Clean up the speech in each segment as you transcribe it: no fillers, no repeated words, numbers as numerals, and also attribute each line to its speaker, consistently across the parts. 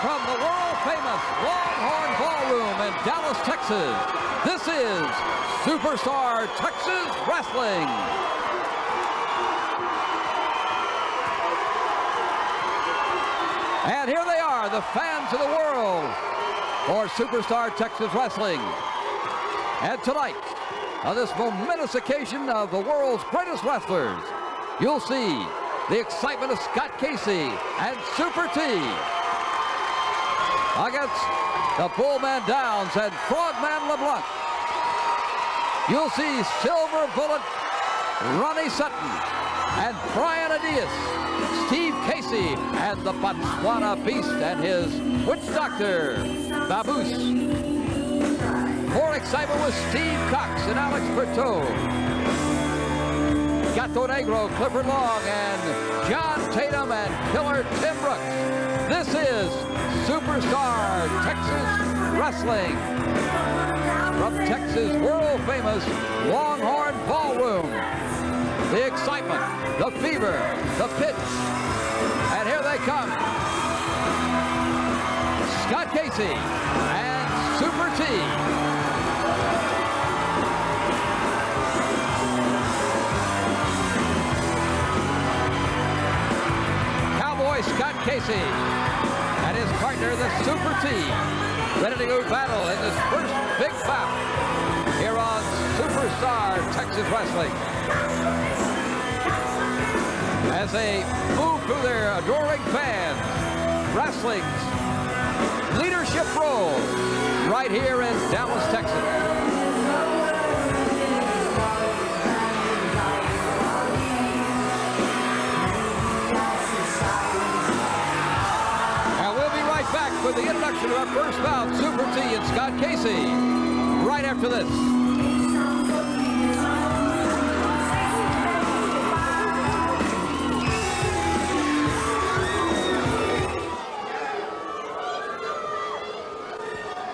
Speaker 1: from the world-famous Longhorn Ballroom in Dallas, Texas, this is Superstar Texas Wrestling. And here they are, the fans of the world for Superstar Texas Wrestling. And tonight, on this momentous occasion of the world's greatest wrestlers, you'll see the excitement of Scott Casey and Super T against the Bullman Downs and Frogman LeBlanc. You'll see Silver Bullet Ronnie Sutton and Brian Adias, Steve Casey and the Botswana Beast and his witch doctor, Baboose. More excitement with Steve Cox and Alex Berteau. Gato Negro, Clifford Long, and John Tatum and Killer Tim Brooks. This is Superstar Texas Wrestling from Texas' world-famous Longhorn Ballroom. The excitement, the fever, the pitch, and here they come. Scott Casey and Super T. Scott Casey and his partner, the Super T, ready to go battle in this first big bout here on Superstar Texas Wrestling. As they move through their adoring fans, wrestling's leadership role right here in Dallas, Texas. Back for the introduction of our first bout, Super T and Scott Casey, right after this.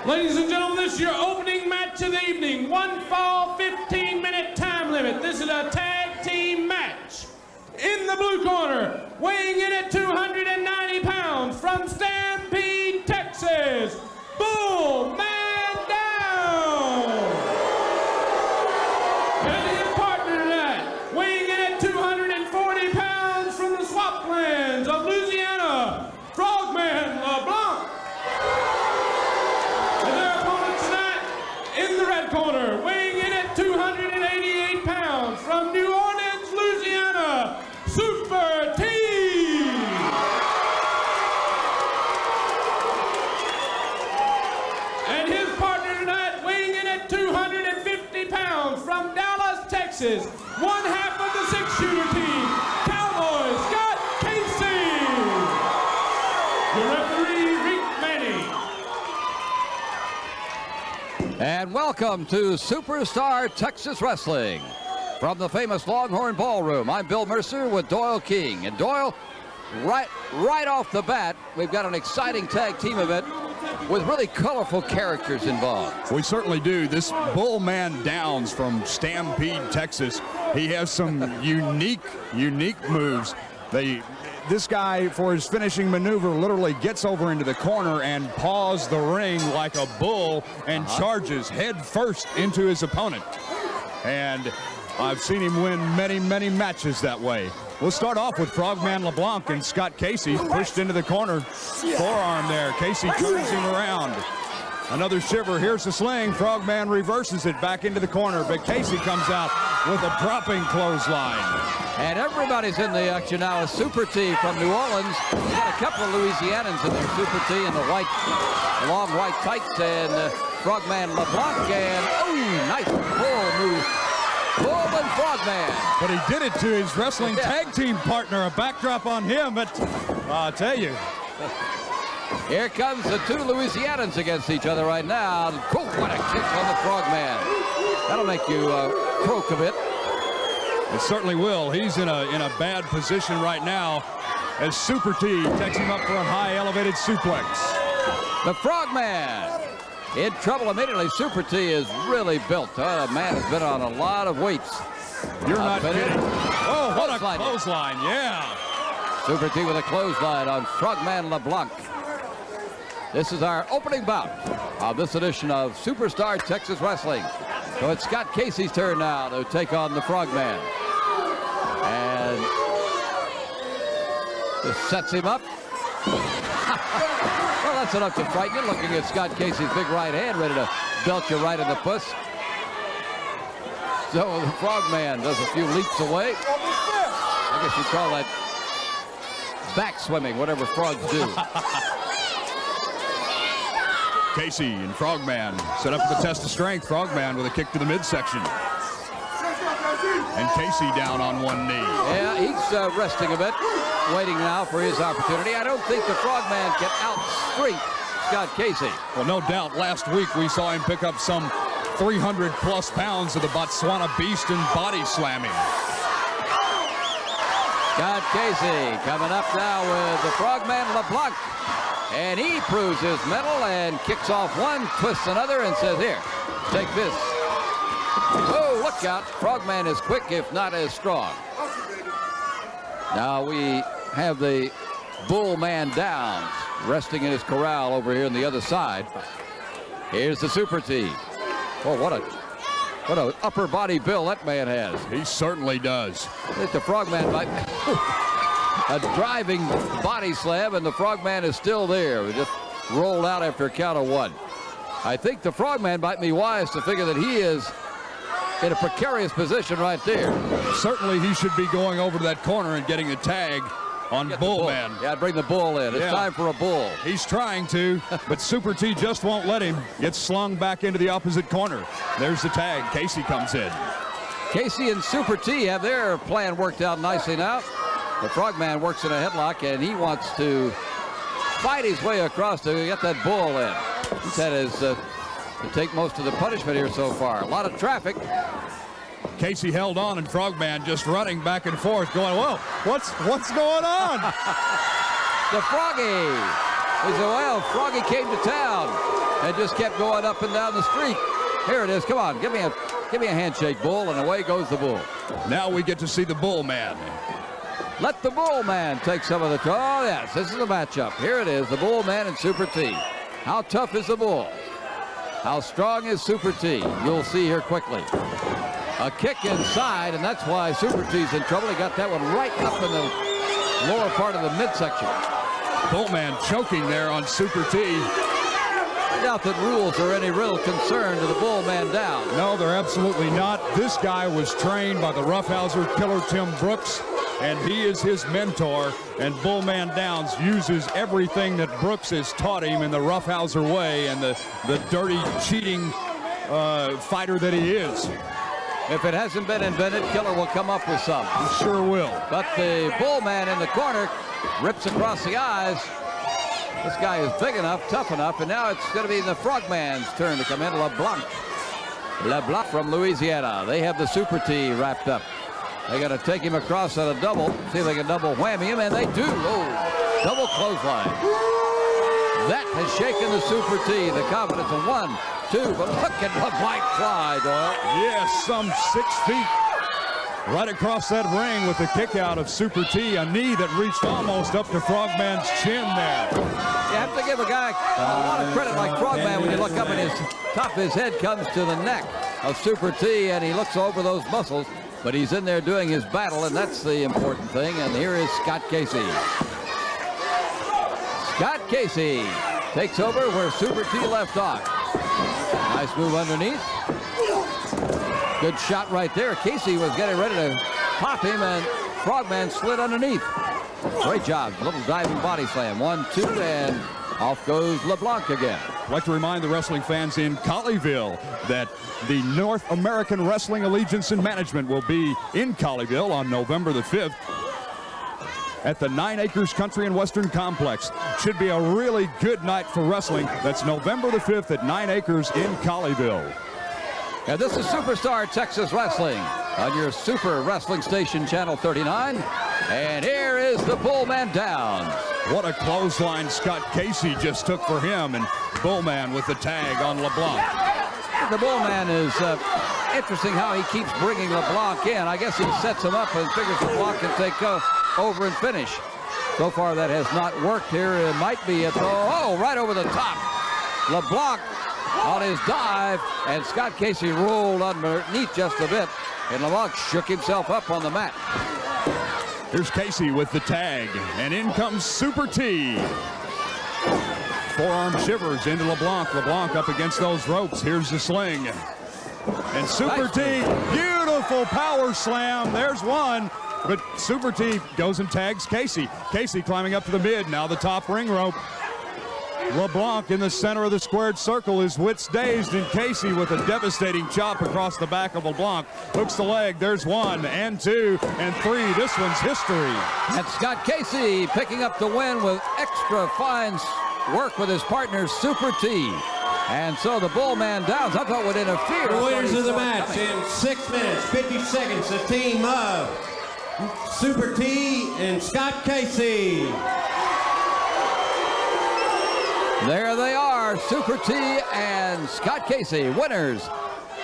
Speaker 2: Ladies and gentlemen, this is your opening match of the evening. One fall, 15-minute time limit. This is a tag team match. In the blue corner, weighing in at 290 pounds from Stampede, Texas, Bullman Down. And his partner tonight, weighing in at 240 pounds from the swamplands of Louisiana, Frogman LeBlanc. And their opponent tonight, in the red corner, weighing in at 288 pounds from New Orleans, Louisiana, Super T! And his partner tonight, weighing in at 250 pounds from Dallas, Texas, one half of the six-shooter team, Cowboy Scott Casey! The referee, Rick Manning.
Speaker 1: And welcome to Superstar Texas Wrestling. From the famous Longhorn Ballroom, I'm Bill Mercer with Doyle King. And Doyle, right off the bat, we've got an exciting tag team event with really colorful characters involved.
Speaker 3: We certainly do. This Bullman Downs from Stampede, Texas, he has some unique moves. This guy, for his finishing maneuver, literally gets over into the corner and paws the ring like a bull and charges head first into his opponent. And I've seen him win many matches that way. We'll start off with Frogman LeBlanc and Scott Casey pushed into the corner. Forearm there. Casey turns him around. Another shiver. Here's the sling. Frogman reverses it back into the corner, but Casey comes out with a dropping clothesline.
Speaker 1: And everybody's in the action now as Super T from New Orleans. We've got a couple of Louisianans in there. Super T in the long white tights and Frogman LeBlanc. And, nice pull move. Bullman Frogman.
Speaker 3: But he did it to his wrestling tag team partner. A backdrop on him, but I'll tell you.
Speaker 1: Here comes the two Louisianans against each other right now. Oh, what a kick on the Frogman. That'll make you croak a bit.
Speaker 3: It certainly will. He's in a bad position right now as Super T takes him up for a high elevated suplex.
Speaker 1: The Frogman in trouble immediately. Super T is really built. The man has been on a lot of weights.
Speaker 3: You're not kidding. Oh, what a
Speaker 1: Clothesline.
Speaker 3: clothesline, yeah.
Speaker 1: Super T with a clothesline on Frogman LeBlanc. This is our opening bout of this edition of Superstar Texas Wrestling. So it's Scott Casey's turn now to take on the Frogman. And just sets him up. Well, that's enough to frighten you, looking at Scott Casey's big right hand, ready to belt you right in the puss. So the Frogman does a few leaps away. I guess you call that back swimming, whatever frogs do.
Speaker 3: Casey and Frogman set up for the test of strength. Frogman with a kick to the midsection. And Casey down on one knee.
Speaker 1: Yeah, he's resting a bit, waiting now for his opportunity. I don't think the Frogman can outstreet Scott Casey.
Speaker 3: Well, no doubt. Last week we saw him pick up some 300-plus pounds of the Botswana Beast in body slamming.
Speaker 1: Scott Casey coming up now with the Frogman LeBlanc. And he proves his mettle and kicks off one, twists another, and says, here, take this. Oh, look out. Frogman is quick, if not as strong. Now we have the Bullman down, resting in his corral over here on the other side. Here's the Super T. Oh, what a upper body build that man has.
Speaker 3: He certainly does.
Speaker 1: I think the Frogman might... A driving body slam, and the Frogman is still there. We just rolled out after a count of one. I think the Frogman might be wise to figure that he is in a precarious position right there.
Speaker 3: Certainly he should be going over to that corner and getting the tag on Bullman.
Speaker 1: Yeah, bring the bull in. It's time for a bull.
Speaker 3: He's trying to, but Super T just won't let him. Gets slung back into the opposite corner. There's the tag. Casey comes in.
Speaker 1: Casey and Super T have their plan worked out nicely now. The Frogman works in a headlock, and he wants to fight his way across to get that bull in. He's had his to take most of the punishment here so far. A lot of traffic.
Speaker 3: Casey held on, and Frogman just running back and forth, going, whoa, what's going on?
Speaker 1: The Froggy. He said, well, Froggy came to town and just kept going up and down the street. Here it is. Come on, give me a handshake, bull, and away goes the bull.
Speaker 3: Now we get to see the Bullman.
Speaker 1: Let the Bullman take some of the... Oh, yes, this is a matchup. Here it is, the Bullman and Super T. How tough is the bull? How strong is Super T? You'll see here quickly. A kick inside, and that's why Super T's in trouble. He got that one right up in the lower part of the midsection.
Speaker 3: Bullman choking there on Super T.
Speaker 1: I doubt that rules are any real concern to the Bullman down.
Speaker 3: No, they're absolutely not. This guy was trained by the roughhouser killer Tim Brooks, and he is his mentor, and Bullman Downs uses everything that Brooks has taught him in the roughhouser way and the dirty, cheating fighter that he is.
Speaker 1: If it hasn't been invented, Killer will come up with some.
Speaker 3: He sure will.
Speaker 1: But the Bullman in the corner rips across the eyes. This guy is big enough, tough enough, and now it's going to be the Frogman's turn to come in. LeBlanc from Louisiana. They have the Super T wrapped up. They're going to take him across on a double, see if they can double whammy him, and they do. Oh, double clothesline. That has shaken the Super T. The confidence of 1, 2, but look at LeBlanc fly, Doyle.
Speaker 3: Yes, some 6 feet right across that ring with the kick out of Super T, a knee that reached almost up to Frogman's chin there.
Speaker 1: You have to give a guy a lot of credit like Frogman when you look up and his top of his head comes to the neck of Super T, and he looks over those muscles. But he's in there doing his battle, and that's the important thing. And here is Scott Casey. Scott Casey takes over where Super T left off. Nice move underneath. Good shot right there. Casey was getting ready to pop him, and Frogman slid underneath. Great job. Little diving body slam. 1, 2, and off goes LeBlanc again.
Speaker 3: I'd like to remind the wrestling fans in Colleyville that the North American Wrestling Allegiance and Management will be in Colleyville on November the 5th at the 9 Acres Country and Western Complex. Should be a really good night for wrestling. That's November the 5th at 9 Acres in Colleyville.
Speaker 1: And this is Superstar Texas Wrestling on your Super Wrestling Station, Channel 39. And here is the Bullman down.
Speaker 3: What a clothesline Scott Casey just took for him, and Bullman with the tag on LeBlanc.
Speaker 1: The Bullman is interesting how he keeps bringing LeBlanc in. I guess he sets him up and figures LeBlanc can take over and finish. So far, that has not worked here. It might be a throw. Oh, right over the top. LeBlanc on his dive, and Scott Casey rolled underneath just a bit, and LeBlanc shook himself up on the mat.
Speaker 3: Here's Casey with the tag, and in comes Super T. Forearm shivers into LeBlanc. LeBlanc up against those ropes. Here's the sling. And Super T, beautiful power slam. There's one. But Super T goes and tags Casey. Casey climbing up to the mid. Now the top ring rope. LeBlanc in the center of the squared circle, his wits dazed, and Casey with a devastating chop across the back of LeBlanc. Hooks the leg. There's 1 and 2 and 3. This one's history.
Speaker 1: And Scott Casey picking up the win with extra fine work with his partner, Super T. And so the Bullman Downs, I thought would interfere.
Speaker 4: The winners of the match in 6 minutes, 50 seconds, the team of Super T and Scott Casey.
Speaker 1: There they are, Super T and Scott Casey, winners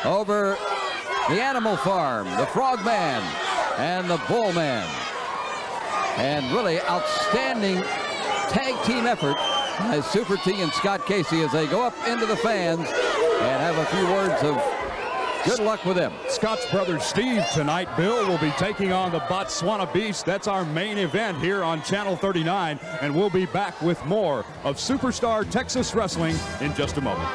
Speaker 1: over the Animal Farm, the Frogman, and the Bullman. And really outstanding tag team effort by Super T and Scott Casey as they go up into the fans and have a few words of good luck with them.
Speaker 3: Scott's brother Steve tonight, Bill, will be taking on the Botswana Beast. That's our main event here on Channel 39, and we'll be back with more of Superstar Texas Wrestling in just a moment.